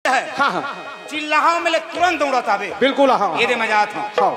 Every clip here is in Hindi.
है। हाँ हाँ चिल्लाओ में ले तुरंत दौड़त आवे। बिल्कुल हाँ ये दे मजात हूँ। हाँ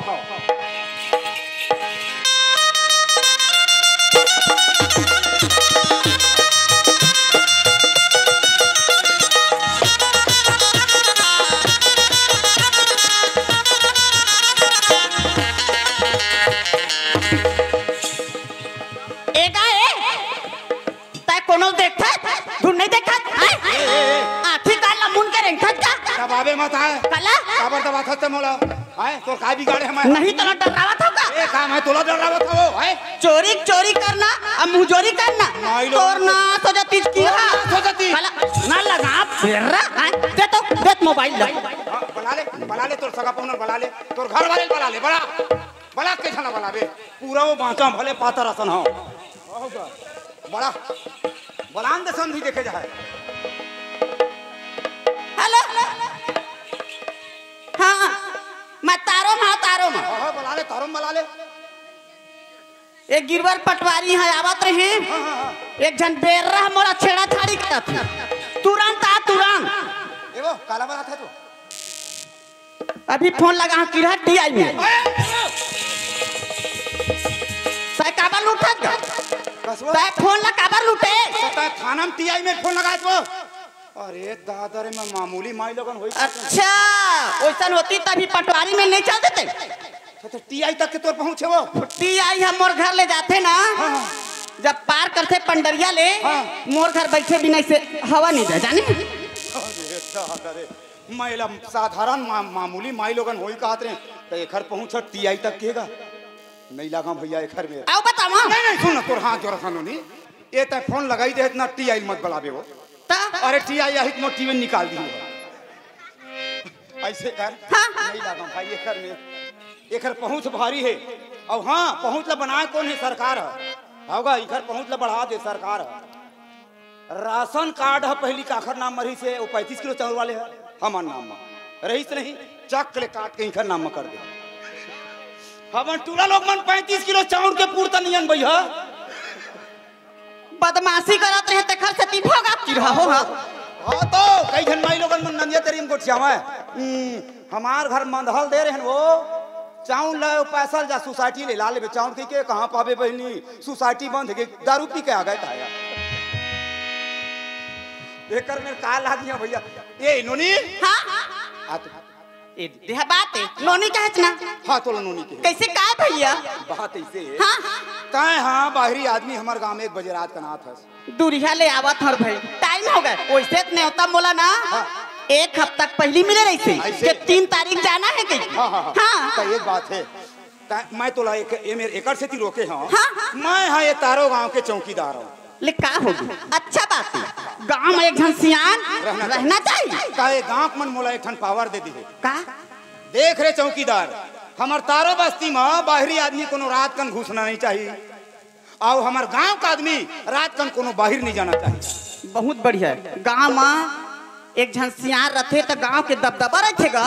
दबावे मत है कला काबर दबा था मोला है तो का बिगाड़े हम नहीं तो डरावा था का ए काम है तोला डरावा था वो है चोरी चोरी करना अब मुंहजोरी करना तोरना तो जती की हां तो जती कला ना लगा बेरा दे तो दे मोबाइल ले बना ले तोर सगा पौनर बना ले तोर घर वाले बना ले बड़ा के छना बनावे पूरा वो बांका भले पाता रसन हो बड़ा बलान दे संधि देखे जाए। हेलो हाँ मैं तारो में बना ले एक गिरवर पटवारी है आवत रहे एक जन बेर रहा मोरा छेड़ा छाड़ी करत तुरंत एगो काला बना था तू अभी फोन लगा किरा टीआई में काबर लूटा तय फोन ला काबर लूटे सता थाना में टीआई में फोन लगाए तो अरे दादा रे मैं मामूली माई लोगन होई। अच्छा ओइसन होती तभी पटवारी में नहीं चल देते तो टीआई तक के तोर पहुंचे वो टीआई हम मोर घर ले जाते ना जब पार करते पंडरिया ले मोर घर बैठे बिना से हवा नहीं दे जाने अरे दादा रे महिला साधारण मामूली माई लोगन होई कहत रे तो घर पहुंच टीआई तक केगा नहीं लगा भैया घर में आओ बताओ नहीं सुन तोर हाथ जोर खानोनी ए त फोन लगाई दे इतना टीआई मत बुलावे वो अरे टीआई यही मोटी में निकाल दी ऐसे कर नहीं लगा भाई ये घर में एक घर पहुंच भारी है और हाँ पहुंच ला बनाए कौन है सरकार होगा इधर पहुंच ला बढ़ा दे सरकार राशन कार्ड है पहली काखर नाम मरी से वो 35 किलो चावल वाले है हमार नाम में रहीस नहीं चक ले काट के इधर नाम में कर दे हमन टूला लोग मन 35 किलो चावल के पूर्ता नियन भैया बदमाशी करत रहे त खर से ती भोगा की रहो हां तो कई जन माई लोगन मन नंदिया तेरी को छावा हमार घर मंदहल दे रहन वो चावल ले पैसा जा सोसाइटी ले ला ले चावल के कहां पावे बहनी सोसाइटी बंद है दारू पी के आ गए ताया एकर में का लाग गया भैया ए नोनी हां आ तो ए देह बात है नोनी कहत ना हां तो नोनी के कैसे का भैया बात ऐसे है हां ताए हां बाहरी आदमी हमार गांव में 1 बजे रात का नाथ है दूरिया ले आवत हर भाई टाइम हो गए ओइसे ने होता मोला ना एक हफ्ता पहले मिले रही थी कि 3 तारीख जाना है कहीं हां तो एक बात है मैं तोला एक ये मेरे एकड़ से ती रोके हां मैं हां ये तारो गांव के चौकीदार हूं ले का होगी अच्छा बात है गांव में एक जन सियान रहना चाहिए काहे गांव मन मोला एक ठन पावर दे दी का देख रे चौकीदार हमार तारो बस्ती में बाहरी आदमी कोनो रात कन घुसना नहीं चाहिए और हमार गांव का आदमी रात कन कोनो बाहर नहीं जाना चाहिए बहुत बढ़िया गांव में एक जन सियान रहते तो गांव के दबदबा रखेगा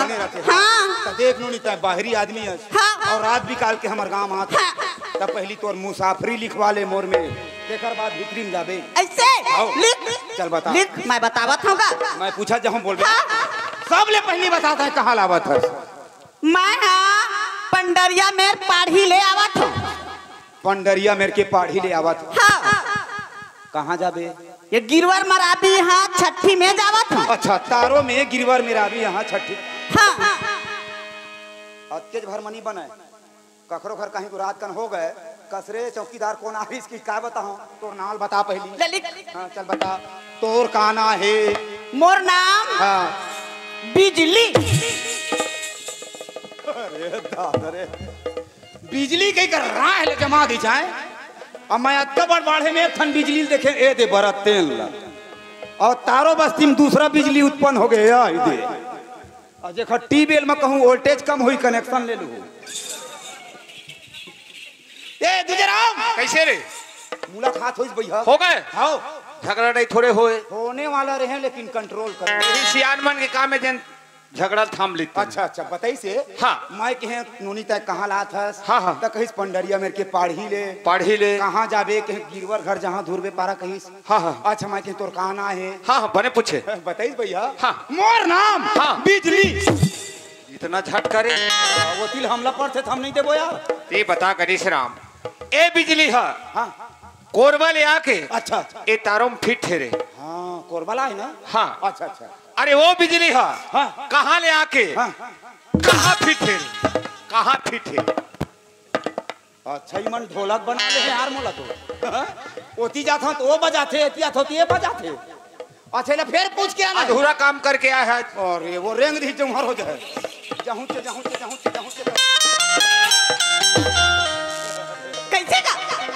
हां तो देख लो नहीं तो बाहरी आदमी है और रात भी काल के हमार गांव आते तब पहली तोर मुसाफरी लिखवा ले मोर में देखर बाद भीतरी में जाबे ऐसे लिख चल बता लिख मैं बतावत होगा मैं पूछा जब हम बोल सब ले पहली बताता है कहां लावत है मैं पंडरिया मेर पाढ़ी ले आवत हूं पंडरिया मेर के पाढ़ी ले आवत हां कहां जाबे ये गिरवर मराबी यहां छठी में जावत हूं अच्छा तारो में गिरवर मेरा भी यहां छठी हां अत्तेज भर मनी बनाए कखरो घर कहीं को रात कन हो गए कसरे चौकीदार कौन आ इसकी का बताऊं तोर नाम बता पहली हां चल बता तोर काना है मोर नाम हां बिजली अरे दादा रे बिजली कई कर रहा है जमा दी जाए अब मैं अत्ता बड़ बाढ़े में एक ठन बिजली देखे ए दे बरत तेल ला और तारो बस्ती में दूसरा बिजली उत्पन्न हो गया दे और जेखा टीबेल में कहूं वोल्टेज कम हुई कनेक्शन ले लू ए दुजराम कैसे रे मुलाकात होइस भैया हो गए हां झगड़ा नहीं थोड़े होए होने वाला रहे लेकिन कंट्रोल कर यही सियान मन के काम में जन झगड़ा थाम लेते। अच्छा अच्छा बताई से। हाँ। मैं कहे नोनी तय कहाँ लात हस। हाँ हाँ। त कहिस पंडरिया मेरे के पढ़ी ले कहाँ जाबे कहे गिरवर घर जहाँ धुरबे पारा कहिस। हाँ हाँ। अच्छा मैं कहे तोर कहाँ ना है। हाँ हाँ बने पूछे। बताइस भैया। हाँ। मोर नाम हाँ। बिजली। इतना झट करे वो तिल हमला पड़ते हम नहीं देबो यार। ते बता गणेश राम ए बिजली है हाँ कोरबा ले आके अच्छा अच्छा। ए तारों में फिट ठहरे। हाँ कोरबला है ना। हाँ। अच्छा अच्छा। अरे वो बिजली है हाँ। कहाँ ले आके हाँ। कहाँ फिट ठहरे कहाँ फिट ठहरे। अच्छा ही मन ढोलक बना ले यार मोला तो। हाँ? ओती जाता तो वो बजाते एतिया तो ये बजाते। अच्छा ले फिर पूछ के आना। अधूरा काम करके आया है। अरे वो रेंग दी जमहर हो जाए। जाहूं से कैसे का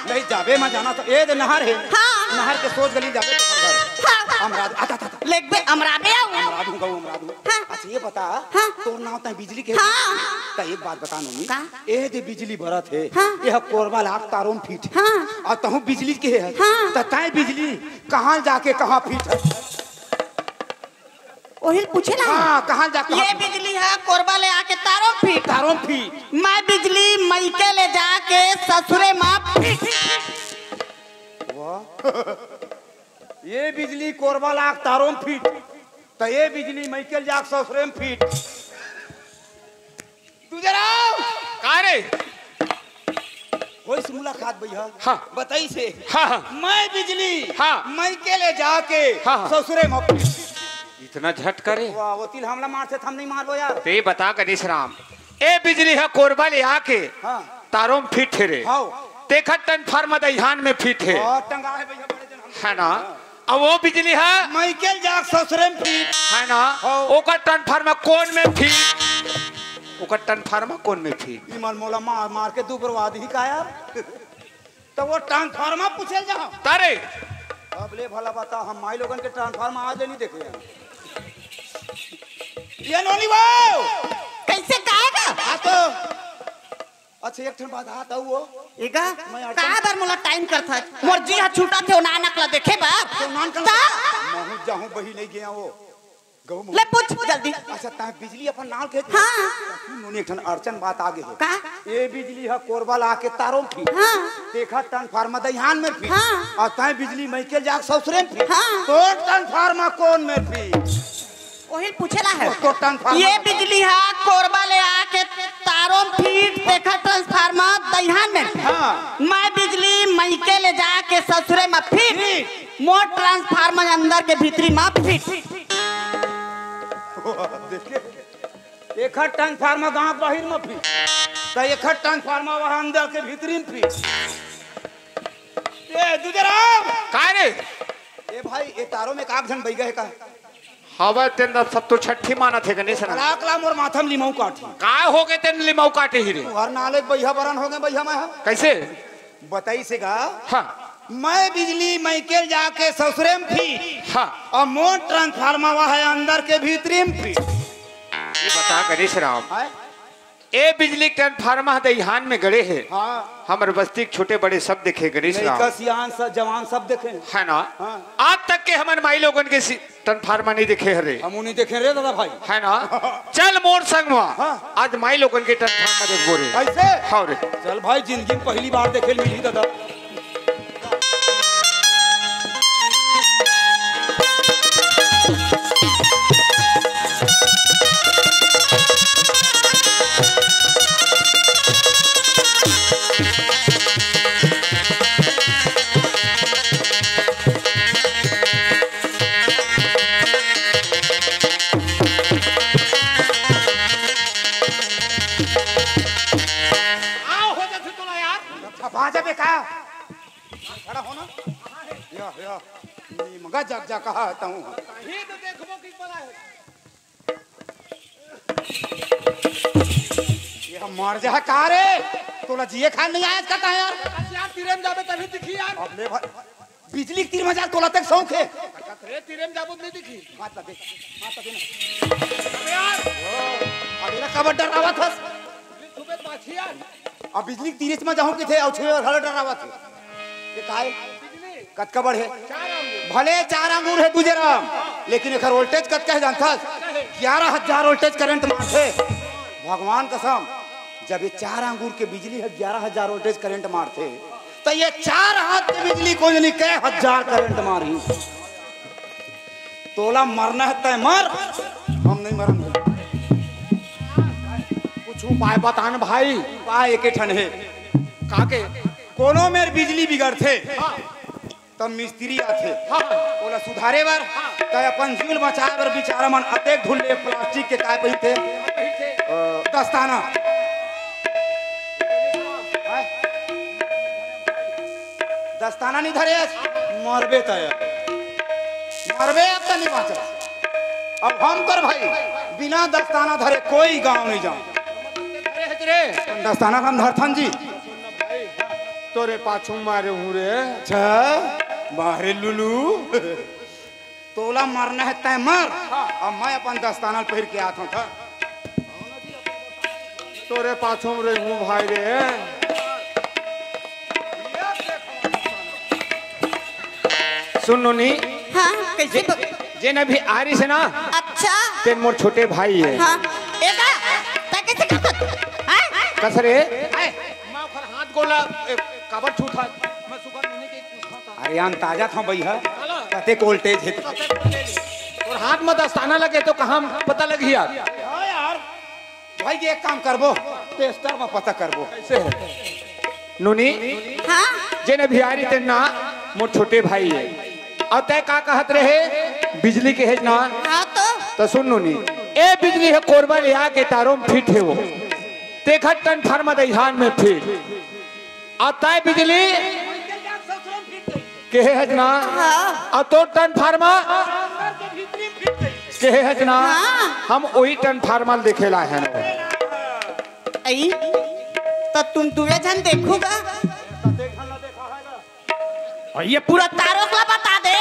नहीं जाबे मैं जाना तो ए दे नहर है। हाँ। नहर के सोच गली जाबे तो घर। हाँ। अमराद आता था। लेग बे अमराबे आओ। अमरादू। हाँ। अच्छा ये बता। हाँ। तोर नाम ता बिजली के। हाँ। ता एक बात बता नोनी। का? ए दे बिजली भरत है। हाँ। यह कोरबा लाख तारों में फिट। हाँ। और तहु बिजली के है। हाँ। ता ताई बिजली कहाँ जाके कहाँ फिट है। ओहिल पूछे ना। हाँ कहाँ जाके ये बिजली है कोरबा ले आके तारों फिट। तारों में फिट। मैं बिजली मैके ले जाके ससुरे माँ फिट। ये बिजली कोरबा लाख तारों में फिट। तो ये बिजली मैकेल जाक ससुरे में फिट। तू जरा कहाँ रे। कोई से मुलाकात भैया। हाँ। बताई से। हाँ हाँ। मैं बिजली। हाँ। मैकेले जाके हाँ। ससुरे में फिट। इतना झट करे वाह वो तिल हमला मारते हम नहीं मारबो यार। ते बता गणेश राम ए बिजली है कोरबा ले आके हाँ। तारों में फिट ठहरे। हाँ। देखा ट्रांसफार्मर दहियान में फिट है। और टंगा है भैया बड़े जन हम। है ना। अब वो बिजली है मैकेल जाक ससुरे में फिट। है ना। हाँ। ओकर ट्रांसफार्मर कौन में फिट ओकर ट्रांसफार्मर कौन में फिट। इमन मोला मार मार के तू बर्बाद ही का यार। तो वो ट्रांसफार्मर पूछे जा। तारे अब ले भला बता हम माई लोगन के ट्रांसफार्मर आज नहीं देखे हैं। ये नोनी वो कैसे काएगा। हाँ तो अच्छा एक ठन बात आता वो। एगा मैं अटक- का बार मोला टाइम करता है। मोर जी हाथ छूटा थे ना नकला देखे बा। तो नान कर ता? महू जाहूं बही नहीं गया वो गऊ ले पूछ जल्दी। अच्छा ता बिजली अपन नाल के। हाँ। नोनी एक ठन अड़चन बात आगे है। का? ये बिजली है कोरबा ला के तारों की। हाँ। देखा ट्रांसफार्मर दहियान में भी। हाँ। और ताई बिजली मैकेल जाक ससुरे में भी। हाँ। तो ट्रांसफार्मर कौन में भी। ओहिल पूछेला है। तो ट्रांसफार्मर ये बिजली है कोरबा ले आके तारों फिट देखा ट्रांसफार्मर दहियान में। हाँ। मैं बिजली मैके ले जाके ससुरे में फिट। मोर ट्रांसफार्मर अंदर के भीतरी में फिट। देखिए एक ट्रांसफार्मर गांव बाहर में फिट। तो एक ट्रांसफार्मर वहां अंदर के भीतरी में फिट। ये दुजराम कहाँ रे ए भाई ये तारों में काग झन बैग है का। हवा तेंदा सब तो छठी माना थे गणेश राम। लाख लाख मोर माथम लिमाऊ काठी। का हो गए तेन लिमाऊ काटे ही रे। हर नाले भैया बरन हो गए भैया मैं। कैसे। बताई से गा। हाँ मैं बिजली मैकेल जाके ससुरे में फिट। हाँ। और मोर ट्रांसफार्मर वहां है अंदर के भीतरी में फिट। ये बता गणेश राम है? ए बिजली ट्रांसफार्मर दहियान में गड़े है। हाँ। हमारे बस्ती के छोटे बड़े सब देखे गणेश राम। लड़का सियान सब जवान सब देखे। है ना। हाँ। आज तक के हमारे माई लोगन के ट्रांसफार्मर नहीं देखे हरे। हम नहीं देखे रे दादा भाई। है ना। चल मोर संग हाँ। आज माई लोगन के ट्रांसफार्मर देखबो रे। कैसे। हाँ रे। चल भाई जिंदगी में पहली बार देखे मिली दादा। भाजा पे का खड़ा हो ना। या मगा जग जा कहा आता हूँ। ही तो देखबो की पड़ा है। ये मर जा का रे। तोला जिए खान नहीं आया कहता है यार। यार तीरम जाबे तभी दिखी यार। अब ले भाई बिजली के 3,000 तोला तक शौक है। रे तीरम जाबो नहीं दिखी। मात दे यार। अब मेरा कबर डरावा था। सुबह पाछी यार। अब बिजली के 30 में जाऊं कि थे और छुए और हल डरावा थे। ये काहे कत कबर है। भले 4 अंगूर है तुझे राम लेकिन एकर वोल्टेज कत कह जानता 11,000 वोल्टेज करंट मारते। भगवान कसम, जब ये 4 अंगूर के बिजली है 11,000 वोल्टेज करंट मारते, तो ये 4 हाथ की बिजली को नहीं कई हजार करंट मारी। तोला मरना है तय मर, हम नहीं मरेंगे। कुछ उपाय बतान भाई। उपाय एक ठन है। काके कोनो मेर बिजली बिगड़ थे तब मिस्त्री आथे। बोला सुधारे बर तय अपन जीवन बचाए बर बेचारा मन अतेक धुले प्लास्टिक के काय पहिते दस्ताना। दस्ताना नहीं धरे मरबे तय मरबे अब तो नहीं बाँचे। अब हम कर भाई बिना दस्ताना धरे कोई गांव नहीं जाऊं। दस्ताना हम धरथन जी तोरे पाछू मारे हूँ रे। अच्छा मारे लुलू तोला मरना है तय मर। अब मैं अपन दस्ताना पहन के आता था। तोरे पाछू रे हूँ भाई रे। सुन नोनी। हाँ कैसे जे न भी आरी से ना। अच्छा तेन मोर छोटे भाई है। हाँ एदा ता कैसे करत कसरे मैं ओखर हाथ गोला कबर छूटा मैं सुगर नोनी के पूछा। अरे यान ताजा था भैया कते वोल्टेज है और हाथ में दस्ताना लगे तो कहाँ पता लगी यार। हाँ यार भाई ये एक काम करबो टेस्टर में पता करबो कैसे है नोनी। हाँ जे न भी आरी तेन ना मोर छोटे भाई है। और तय का कहत रहे बिजली के है ना। हाँ तो सुन नोनी ए बिजली है कोरबा ले आके तारों में फिट है वो देखा टन फार्मा दहिहान में फिट और तय बिजली के है ना। और तो टन फार्मा के है ना। हम वही टन फार्मा देखेला है ना। आई तो तुम दुए जन देखोगा और ये पूरा तारों का बता दे।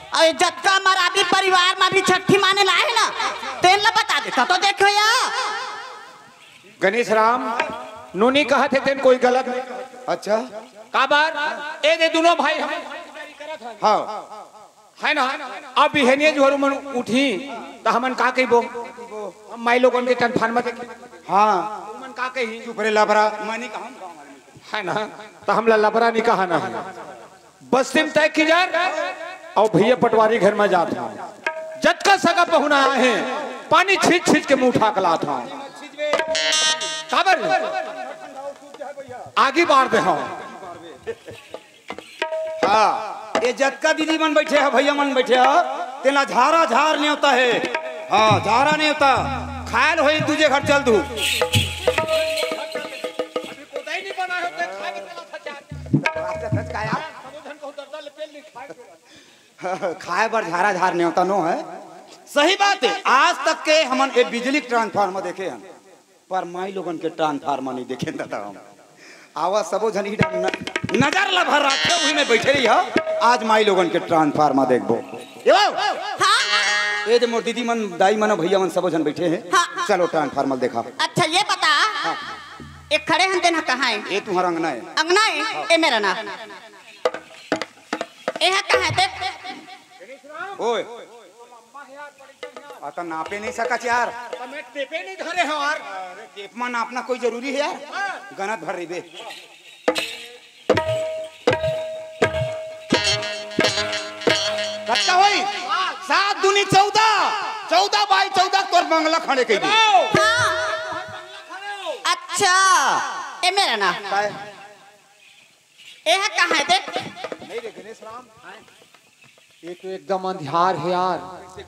और ये जत्का मराबी परिवार में भी छठी माने लाए ना तेन ला बता दे तो देखो या गणेश राम नोनी कहा थे तेन कोई गलत नहीं। अच्छा का बार ए दे दोनों भाई हम हाँ है ना। अब बिहनिया जो मन उठी तो हमन का कहिबो हम माई लोगन के टन फार्मा देख। हाँ मन का कही चुप रे लाबरा मानी कहूं है ना। तो हम लबरा नहीं कहा ना बस सिम तय की जा और भैया पटवारी घर में जाता जत का सगा पहुना है पानी छींच छींच के मुंह उठा के लाता काबर आगे बाढ़ दे। हाँ ये जतका दीदी मन बैठे है भैया मन बैठे है तेना झारा झार नहीं होता है। हाँ झारा नहीं होता खायल हो तुझे घर चल दू खाए बर झारा झार नहीं होता नो है। सही बात है आज तक के हमन एक बिजली ट्रांसफार्मर देखे हैं पर माई लोगन के ट्रांसफार्मर नहीं देखे दादा हम। आवा सबो झन नजर ला भर रात हुई में बैठे रही है आज माई लोगन के ट्रांसफार्मर देखबो। ए दे मोर दीदी मन दाई मन भैया मन सबो झन बैठे हैं। हाँ। चलो ट्रांसफार्मर देखा। अच्छा ये बता एक खड़े हैं तेना कहाँ है। ये तुम्हारा अंगना है। अंगना है ए मेरा ना ए है कहाँ है देख ओए आता नापे नहीं सका यार। मैं टेपे नहीं धरे हैं यार। टेप में नापना कोई जरूरी है यार गनत भर रही बे। कट्टा होई 7 दूनी 14 बाई 14 तोर बंगला खड़े कई दे। हाँ अच्छा ए मेरा ना ए है कहाँ है देख नहीं रे गणेश राम ये तो एकदम अंधियार है यार।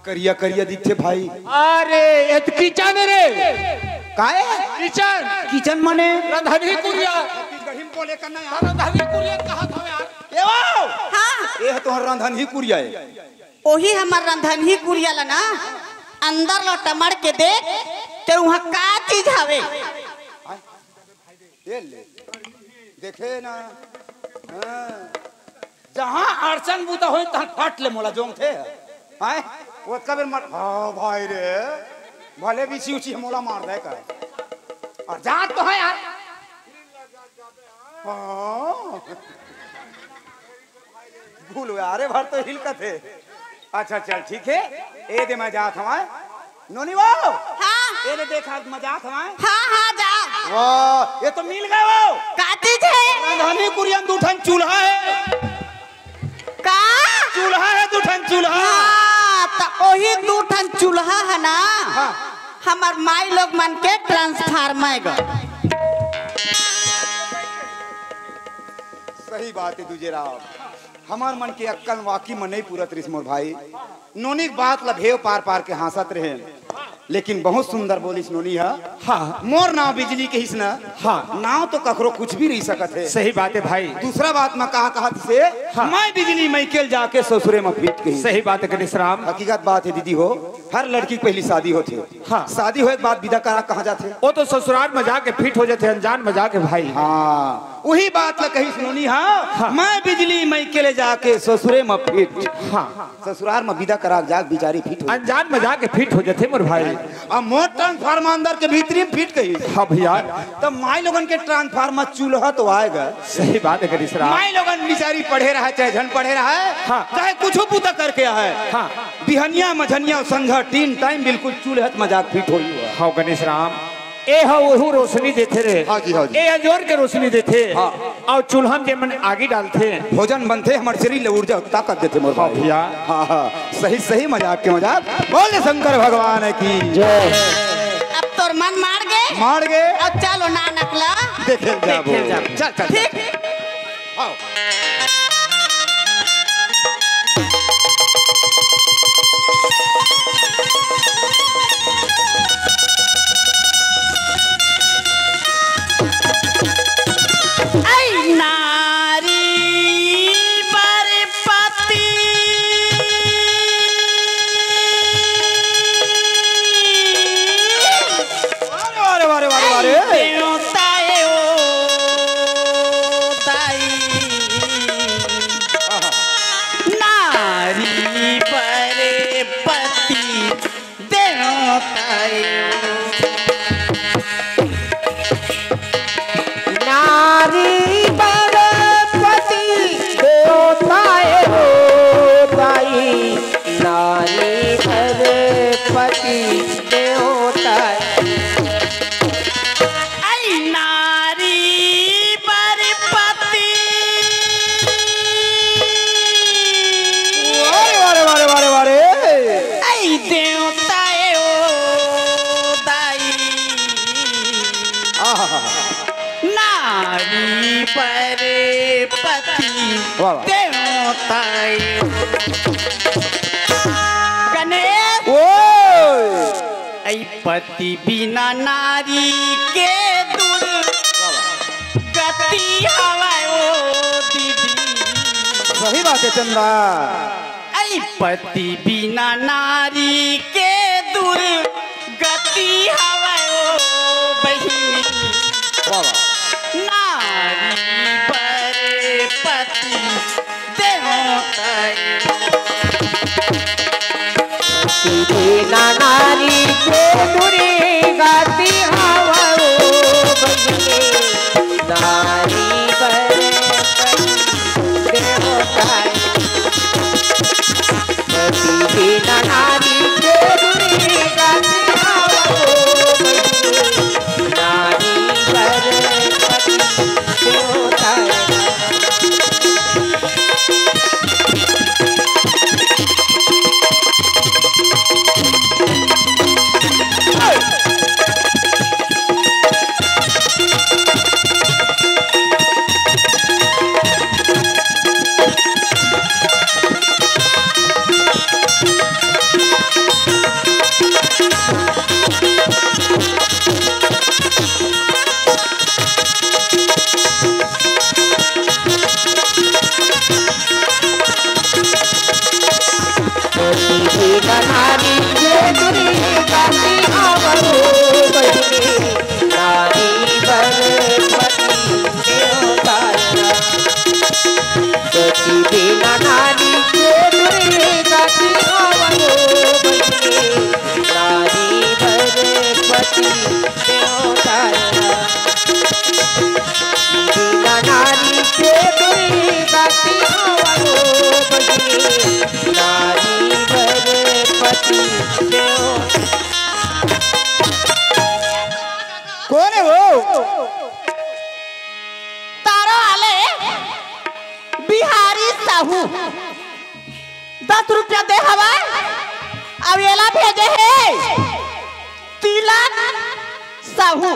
करिया करिया दिखते भाई। अरे ये तो किचन रे काहे किचन किचन माने रंधनी कुरिया गढ़ी में बोले करना यार। रंधनी कुरिया कहा था यार। ए वाओ हाँ ये तो रंधन ही कुरिया है। ओही हमार रंधन ही कुरिया ला ना अंदर लो टमड़ के देख ते वहाँ का चीज हवे। ये ले देखे ना। हाँ। जहाँ अड़चन बूता हो तहाँ फट ले मोला जोंग थे हैं वो कबीर मर। हाँ भाई रे भले भी सी मोला मार दे कर और जात तो है यार। हाँ भूल यारे भर तो हिल का थे। अच्छा चल ठीक है ए दे मैं जात हूँ नोनी वो हाँ ये ले देखा मजाक हमारे हाँ हाँ जाओ। वाह ये तो मिल गए वो का चीज है? रांधनी कुरियन दूठन चूल्हा है। का चूल्हा है दूठन चूल्हा। हाँ तो वही दू ठन चूल्हा है ना। हाँ। हमार माई लोग मन के ट्रांसफार्मर ग। सही बात है तुझे राव हमार मन के अक्कल वाकी मन नहीं पूरत रिस मोर भाई नोनी की बात लभेव पार पार के हंसत रहे लेकिन बहुत सुंदर बोलिस नोनी है। हाँ मोर नाव बिजली के हिस्ना हाँ नाव तो ककरो कुछ भी रही सकत है। सही बात है भाई। दूसरा बात मैं कहा से हाँ। मैं बिजली मैकेल जाके ससुरे में पीट के सही बात है गणेश राम। हकीकत बात है दीदी हो हर लड़की की पहली शादी होती है। हाँ। शादी होए के बाद विदा करा कहाँ जाते। वो तो ससुराल में जाके फिट हो जाते अनजान में जाके भाई। हाँ वही बात ला कही सुनोनी। हाँ मैं बिजली मैकेले जाके ससुरे में फिट। हाँ ससुराल में विदा करा जाके बिचारी फिट हो अनजान में जाके फिट हो जाते मोर भाई। अब मोर ट्रांसफार्मर अंदर के भीतरी में फिट कही। हाँ भैया तब माई लोगन के ट्रांसफार्मर चूल्हा तो आएगा। सही बात है गणेश राम। माई लोगन बिचारी पढ़े रहा चाहे झन पढ़े रहा है हाँ। चाहे कुछ पुता करके है। हाँ बिहनिया मझनिया संघा तीन टाइम बिल्कुल चूल्हे मजाक फिट हो हाँ गणेश राम। ए हा वही रोशनी देते रे। हाँ जी, हाँ जी। ए अजोर के रोशनी देते। हाँ। और चूल्हा में मन आगे डालते भोजन बनते हमारे शरीर ऊर्जा ताकत देते मोर हाँ भाई। भैया। हाँ हाँ सही सही मजाक के मजाक बोले शंकर भगवान की जय। अब तोर मन मार गए अब चलो ना नकला देखे जाबो देखे जाबो। चल चल ठीक। आओ ऐ नारी बरपति वारे वारे वारे वारे देवताए ओ ताई नारी बरपति देवताए नारी बरपति देवताए हो ताई नारी बरपति देवताए ऐ नारी बरपति वारे वारे वारे वारे ऐ देवताए ओ दाई नारी बरपति वाह, वाह। देवताए गणेश ओए ऐ पति बिना नारी के दुर्गति हवाए ओ दीदी सही बात है चंदा ऐ पति बिना नारी के दुर्गति हवाए ओ बहिनी वाह वाह नारी बरपति देवताए बिना नारी के दुर्गति हवा बहिने नारी बरपति देवताए बिना नारी के दुर्गति हवा बहिने नारी बरपति देवताए 10 रुपया दे हवा अब एला भेजे है तिलक साहू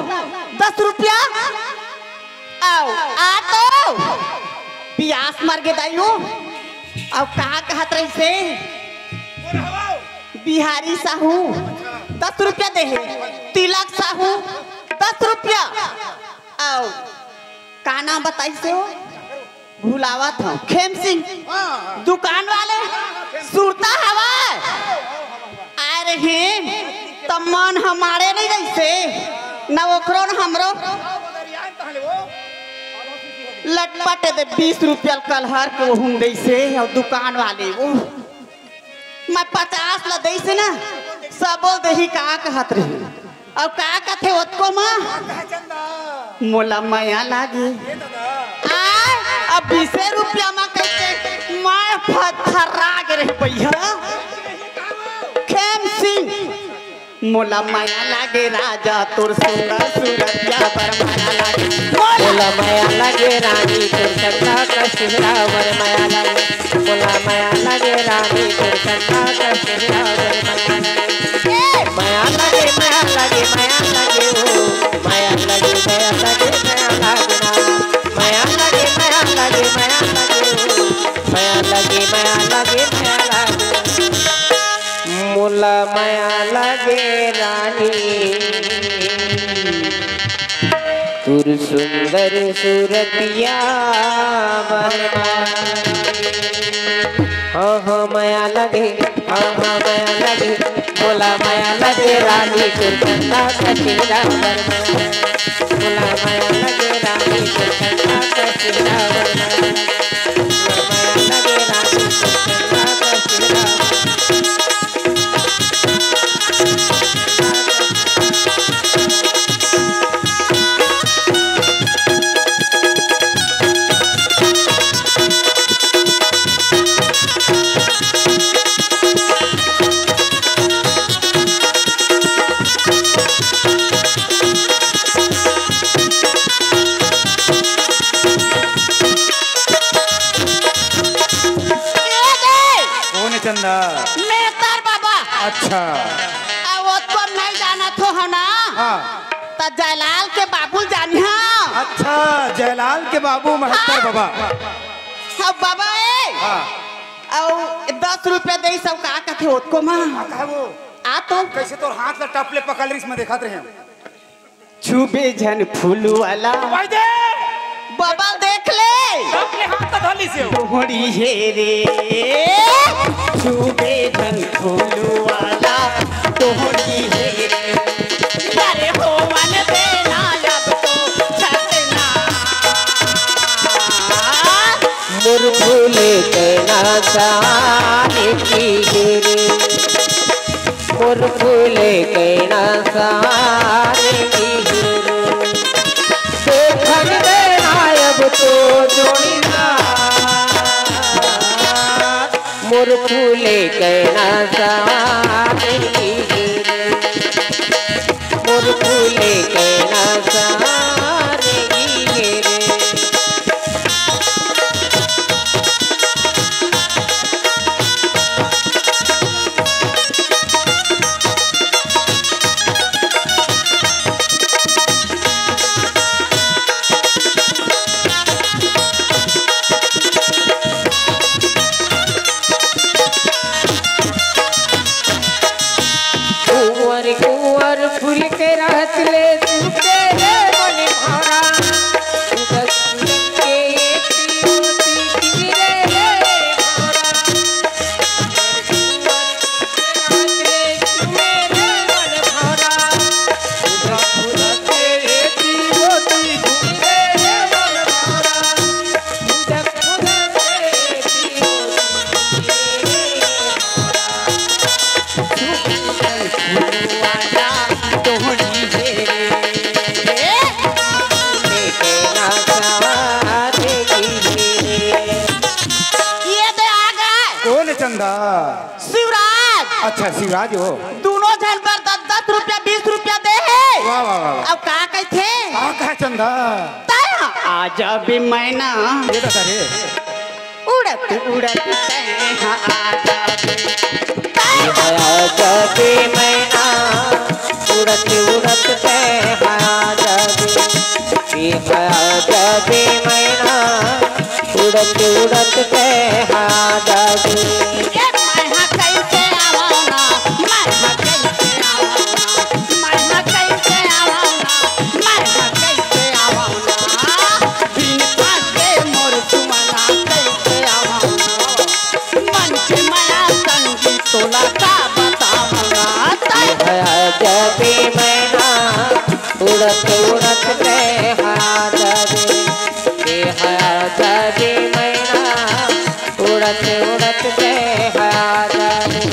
10 रुपया आओ आ तो पियास मर गे दाइयो अब कहा कहत रही से बिहारी साहू 10 रुपया दे है तिलक साहू 10 रुपया आओ का नाम बताई से हो भुलावा था खेम सिंह दुकान वाले सुरता हवा आ रहे तो मन हमारे नहीं जैसे न ओकरो न हमरो लटपट दे 20 रुपया कलहर के वो दे से और दुकान वाले वो मैं 50 ला दे से ना सबो दही का कहत रही और का कथे ओतको मां मोला माया लागे अब 20 रुपया में कहते मैं फथरा गे रही भैया खेम सिंह मोला माया लागे राजा तोर सुंदर सूरतिया पर माया लागे मोला माया लगे रानी तोर कंधा का सिहरा वर माया लगे मोला माया लगे रानी तोर कंधा का सिहरा वर माया लगे माया लगे माया लगे ओ माया लगे माया लगे माया लगे ना माया लगे माया लगे माया लगे ओ माया लगे माया लगे माया लगे मोला माया लगे रानी तुर सुंदर सूरतिया हाँ माया लगे हाँ माया लगे बोला माया लगे रानी तुर कंधा का सिहरा वर बोला माया लगे रानी तुर कंधा का सिहरा वर माया लगे रानी तुर कंधा का सिहरा चंदा मेहतर बाबा अच्छा वो तो नहीं जाना थो हो ना हाँ तो जयलाल के बाबू जानी हाँ अच्छा जयलाल के बाबू महत्तर बाबा अब बाबा हाँ और 10 रुपया दे सब का कथे ओतको मां वो आ तो कैसे तोर हाथ ला टपले पकड़ रही इसमें देखत रहे हम छुबे झन फूल वाला भाई दे बाबा देख ले टपले हाथ का धली से तोहरी हे रे छुबे झन फूल वाला तोहरी हे रे अरे हो मन देना अब तो छटना मोर फूले कहना सारे की गिरे मोर फूले कहना सारे की गिरे देखन देना अब तो जोड़ीदार मोर फूले कहना सारे की गिरे मोर फूले कहना सारे की गिरे कुंवर फूल के रहत ले सूखे रे मन भरा के मोती गिरे रे भरा रहत ले सूखे रे मन भरा फूल के मोती गिरे रे मन भरा फूल के चंदा शिवराज अच्छा शिवराज हो दोनों जन पर 10 रुपया 20 रुपया दे है वाह वाह वाह अब का कहते चंदा आज भी मैना ये बता रे उड़त उड़त तैहा आजा जबे मैना उड़त उड़त तैहा जाबे जबे मैना उड़त उड़त तैहा जाबे मैहा कैसे आवाना मैहा कैसे आवाना मैहा कैसे आवाना मैहा कैसे आवाना बिन पाके मोर सुमना कैसे आवाना मन की माया संगी तोला का बतावना जबे मैना उड़त उड़त तैहा जाबे जबे मैना उड़त उड़त तैहा जाबे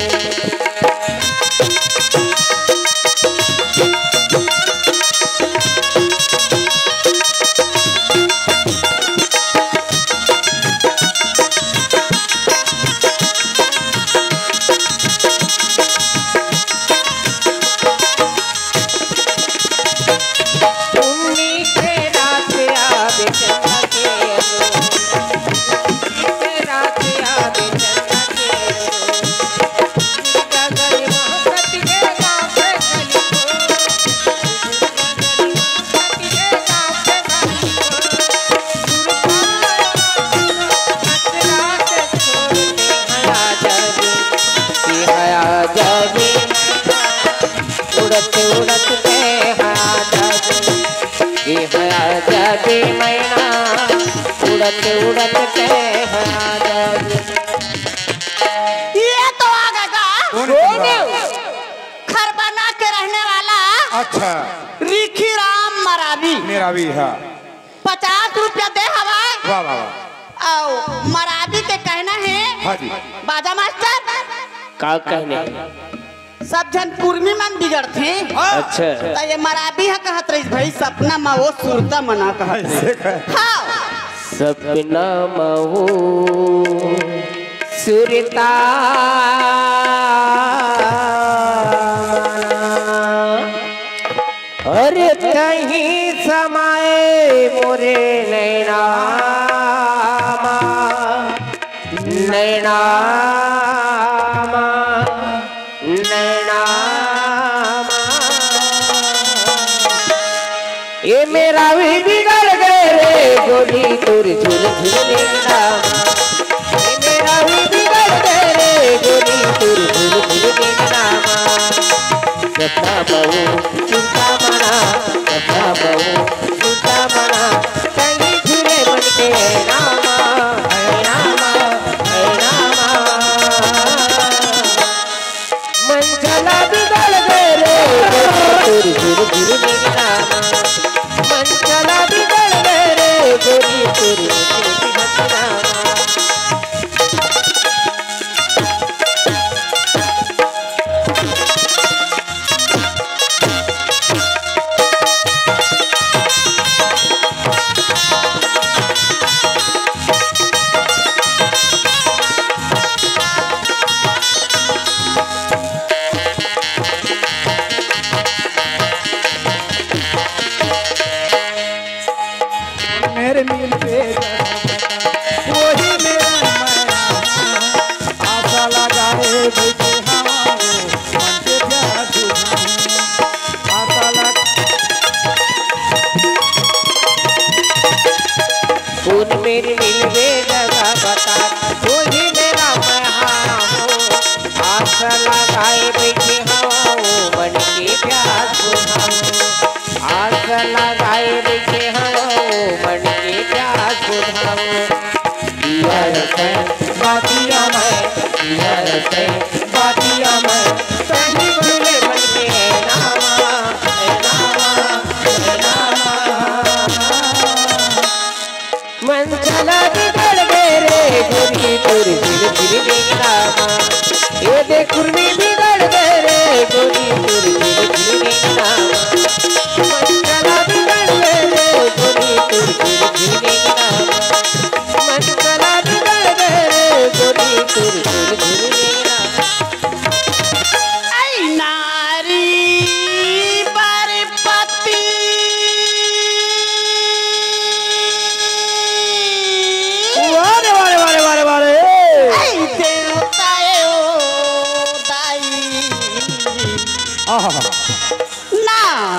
उड़त उड़त तैहा जाबे मैना उड़त उड़त तैहा जाबे ये तो आ गया खरबना के रहने वाला अच्छा रिखी राम मरावी मेरा भी है 50 रुपया दे हवा वाह वाह वाह और मरावी के कहना है हाँ जी बाजा मास्टर का कहने सब जन कुर्मी मन बिगड़ते अच्छा तो ये मरावी है कहत रही भाई सपना में वो सुरता मना कहत हाँ सपना महू सुरता अरे कहीं समाए मोरे नैना नैना नैना ये मेरा भी बिगड़ गए रे गोरी तोर झूल झूल देखना ये मेरा भी बिगड़ गए रे गोरी तोर झूल झूल देखना सपना बहु सुनता मना सपना बहु सुनता मना कहीं झूले बन के नामा है नामा है नामा मन चला बिगड़ गए रे गोरी तोर झूल झूल देखना मन चला बिगड़ गए रे गोरी तोर झूल झूल देखना मेरे मिल पे वही मेरा माया आशा लगाए बैठे हवा मन से प्यार आशा लगा कौन मेरी मिलवे जगह बता वही मेरा महा हो आशा लगाए बैठे हवा मन के प्यास बुझाओ आशा लगाए बैठे हवा मन के प्यास बुझाओ दिया रतन बातिया मैं दिया रतन बातिया मैं पहली भूले मन के नामा नामा नामा मन चला बिगड़ गए रे गोरी तोर दिल दिल देखना ये देख कुर्मी बिगड़ गए रे गोरी तोर दिल दिल देखना मन चला बिगड़ गए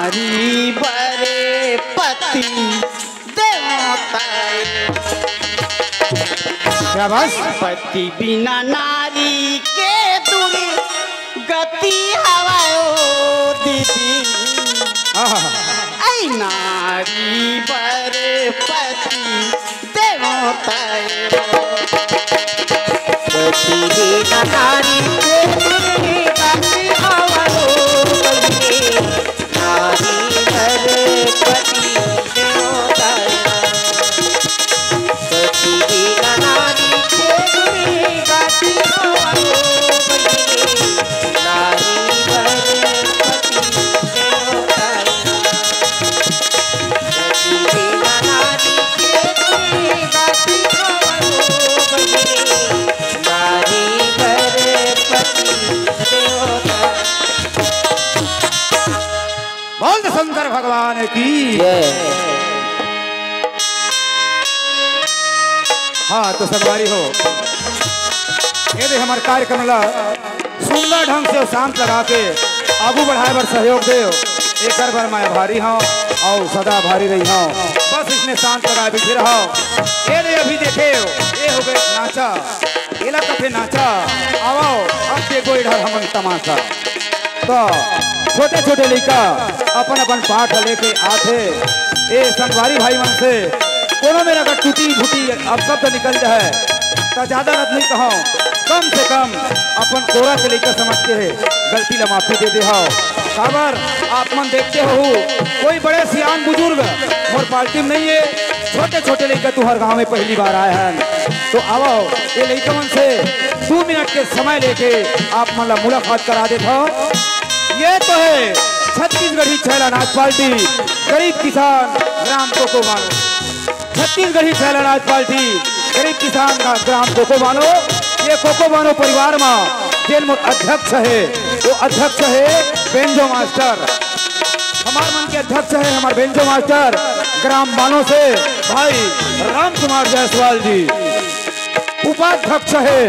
नारी बरे पति देवता क्या बस पति बिना नारी के दूरी गति हवाओ दीदी ऐ नारी बरे पति देवता पति बिना नारी के दूरी गति हवाओ दीदी नारी बरे पति देवता पति बिना नारी के दूरी गति हवाओ दीदी नारी बरे पति देवता पति बिना नारी के दूरी गति हवाओ दीदी नारी बरे पति देवता। बोल दे शंकर भगवान की। हाँ तो संगवारी हो ये दे हमारे कार्यक्रम ला सुंदर ढंग से शांत लगा के आगू बढ़ाए बर सहयोग दे एक बार मैं भारी हूँ और सदा भारी रही हूँ बस इसमें शांत लगा बिठे रहो। ये दे अभी देखे ये हो गए नाचा ये ला कथे नाचा आओ अब देखो इधर हम तमाशा। तो छोटे छोटे लड़का अपन अपन पाठ लेके आते ये संगवारी भाई मन से कोनो मेरा अगर टूटी फूटी अब सब तो निकल जाए तो ज्यादा रत नहीं कहो कम से कम अपन कोरा के लेकर समझ के है गलती ला माफी दे दे हो खबर आप मन देखते हो कोई बड़े सियान बुजुर्ग और पार्टी में नहीं है छोटे छोटे लड़का तू हर गांव में पहली बार आए हैं तो आओ ये लड़का मन से 2 मिनट के समय लेके आप मन ला मुलाकात करा देता हो। ये तो है छत्तीसगढ़ी छैला नाच पार्टी गरीब किसान ग्राम कोको मानो। छत्तीसगढ़ी छैला नाच पार्टी गरीब किसान का ग्राम कोको मानो। ये कोको मानो परिवार में जेल में अध्यक्ष है वो अध्यक्ष है बेंजो मास्टर। हमारे मन के अध्यक्ष है हमारे बेंजो मास्टर ग्राम बानो से भाई राम कुमार जायसवाल जी। उपाध्यक्ष है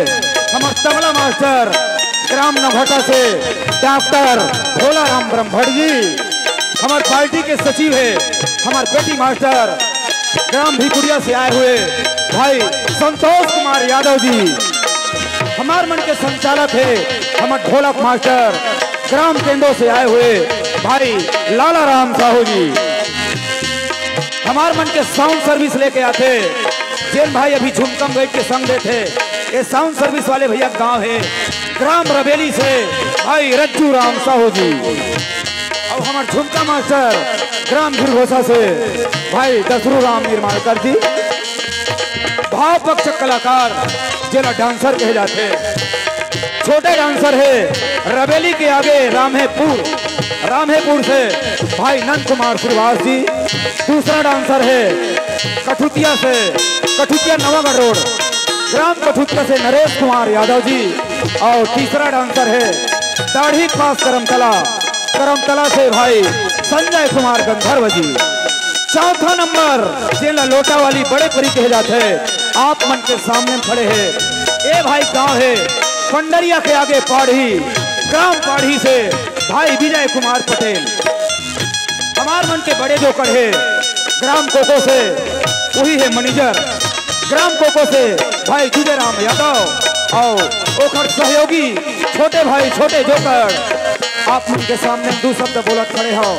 हमारे तबला मास्टर ग्राम नवहटा से डॉक्टर भोलाराम ब्रह्मभट्ट जी। हमारे पार्टी के सचिव है हमारे बेटी मास्टर ग्राम भिकुड़िया से आए हुए भाई संतोष कुमार यादव जी। हमारे मन के संचालक है हमारे ढोलक मास्टर ग्राम केंद्रों से आए हुए भाई लाला राम साहू जी। हमारे मन के साउंड सर्विस लेके आते जेल भाई अभी झुमकम बैठ के संग देते ये साउंड सर्विस वाले भैया गांव है ग्राम रबेली से भाई रज्जू राम साहू जी। और हमारे झुमका मास्टर ग्राम गिरघोसा से भाई दसरू राम निर्माणकर जी। भाव पक्ष कलाकार जिला डांसर कहे जाते छोटे डांसर है रबेली के आगे रामेपुर से भाई नंद कुमार श्रीवास जी। दूसरा डांसर है कठुतिया नवागढ़ रोड ग्राम कठुतिया से नरेश कुमार यादव जी। और तीसरा डांसर है दाढ़ी पास करमतला से भाई संजय कुमार गंधर्व जी। चौथा नंबर जिला लोटा वाली बड़े परी कहे जाते आप मन के सामने खड़े हैं ये भाई गांव है पंडरिया के आगे पाढ़ी ग्राम पाढ़ी से भाई विजय कुमार पटेल। हमार मन के बड़े जोकर है ग्राम कोको से वही है मैनेजर ग्राम कोको से भाई जुदे राम यादव। और ओखर सहयोगी छोटे भाई छोटे जोकर आप उनके सामने 2 शब्द बोलत खड़े हो।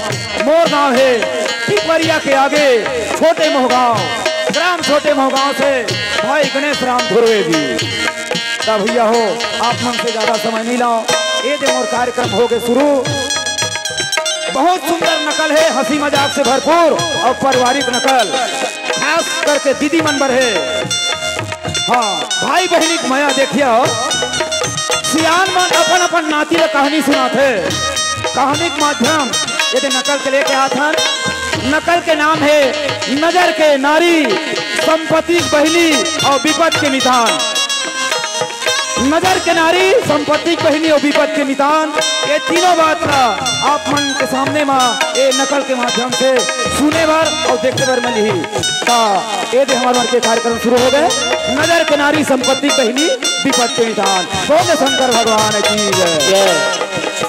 मोर गांव है पिपरिया के आगे छोटे मोहगांव ग्राम छोटे मोहगांव से भाई गणेश राम धुर्वे जी। तब भैया हो आप मन से ज्यादा समय नहीं लाओ ये दे मोर कार्यक्रम हो गए शुरू। बहुत सुंदर नकल है हंसी मजाक से भरपूर और पारिवारिक नकल खास करके दीदी मनबर है। हाँ भाई बहनी माया देखिए सियान मन अपन अपन नाती ला कहानी सुनाते कहानी के माध्यम ये नकल के लेके आथन। नकल के नाम है नजर के नारी संपत्ति बहिनी और विपद के निदान। नजर के नारी संपत्ति बहिनी और विपद के निदान ये तीनों बात का आप मन के सामने में ये नकल के माध्यम से सुने बार और देखते बार मिली ये दे हमारे मन के कार्यक्रम शुरू हो गए। नजर के नारी संपत्ति बहिनी विपद के निदान। शंकर भगवान की जय।